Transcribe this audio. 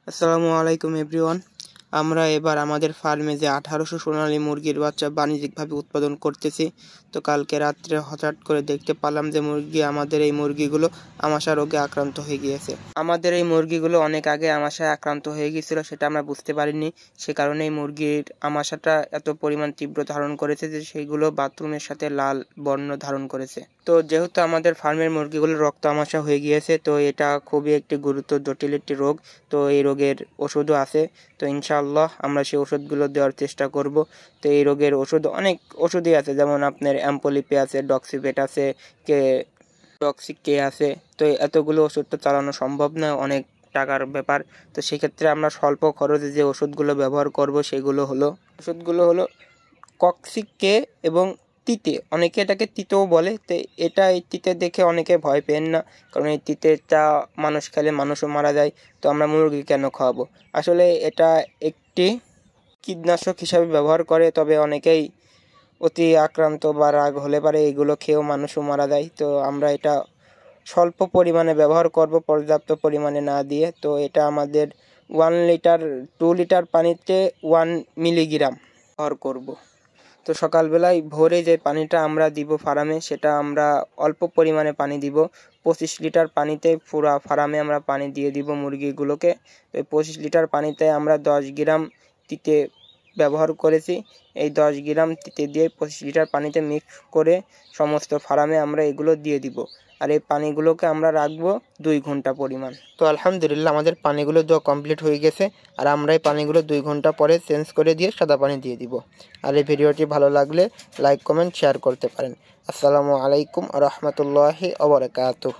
আসসালামু আলাইকুম এভরিওয়ান। আমরা এবার আমাদের ফার্মে যে 1800 সোনালী মুরগির বাচ্চা বাণিজ্যিকভাবে উৎপাদন করতেছি। তো কালকে রাত্রে হঠাৎ করে দেখতে পেলাম যে আমাদের এই মুরগিগুলো আমাশা রোগে আক্রান্ত হয়ে গিয়েছে। আমাদের এই মুরগিগুলো অনেক আগে আমাশায় আক্রান্ত হয়ে গিয়েছিল, সেটা আমরা বুঝতে পারিনি। সে কারণে এই মুরগির আমাশাটা এত পরিমাণ তীব্র ধারণ করেছে যে সেইগুলো বাথরুমের সাথে লাল বর্ণ ধারণ করেছে। তো যেহেতু আমাদের ফার্মের মুরগিগুলো রক্ত আমাশা হয়ে গিয়েছে, তো এটা খুবই একটি গুরুতর জটিল একটি রোগ। তো এই রোগের ওষুধও আছে। তো ইনশাআল্লাহ আমরা সেই ওষুধগুলো দেওয়ার চেষ্টা করব। তো এই রোগের ওষুধ অনেক ওষুধই আছে, যেমন আপনার অ্যাম্পোলিপে আছে, ডক্সিভেট আছে, টক্সিক কে আছে। তো এতগুলো ওষুধ তো চালানো সম্ভব না, অনেক টাকার ব্যাপার। তো সেক্ষেত্রে আমরা স্বল্প খরচে যে ওষুধগুলো ব্যবহার করব সেগুলো হলো কক্সিক কে এবং তিতে, অনেকে এটাকে তিতেও বলে। তো এই তিতে দেখে অনেকে ভয় পেন না, কারণ এই তিতেটা মানুষ খেলে মানুষও মারা যায়। তো আমরা মুরগি কেন খাওয়াবো? আসলে এটা একটি কীটনাশক হিসাবে ব্যবহার করে, তবে অনেকেই অতি আক্রান্ত বা রাগ হলে পারে এগুলো খেয়েও মানুষও মারা যায়। তো আমরা এটা স্বল্প পরিমাণে ব্যবহার করব, পর্যাপ্ত পরিমাণে না দিয়ে। তো এটা আমাদের 2 লিটার পানিতে 1 মিলিগ্রাম ব্যবহার করব। তো সকালবেলায় ভোরে যে পানিটা আমরা দিব ফার্মে, সেটা আমরা অল্প পরিমাণে পানি দিব। 25 লিটার পানিতে পুরো ফার্মে আমরা পানি দিয়ে দিব মুরগিগুলোকে। ওই 25 লিটার পানিতে আমরা 10 গ্রাম তিতে ব্যবহার করেছি। এই 10 গ্রাম তিতে দিয়ে 25 লিটার পানিতে মিক্স করে সমস্ত ফার্মে আমরা এগুলো দিয়ে দিব। আর এই পানিগুলোকে আমরা রাখবো 2 ঘন্টা পরিমাণ। তো আলহামদুলিল্লাহ আমাদের পানিগুলো দেওয়া কমপ্লিট হয়ে গেছে। আর আমরা এই পানিগুলো 2 ঘন্টা পরে চেঞ্জ করে দিয়ে সাদা পানি দিয়ে দিব। আর এই ভিডিওটি ভালো লাগলে লাইক, কমেন্ট, শেয়ার করতে পারেন। আসসালামু আলাইকুম ওয়া রাহমাতুল্লাহি ওয়া বারাকাতুহু।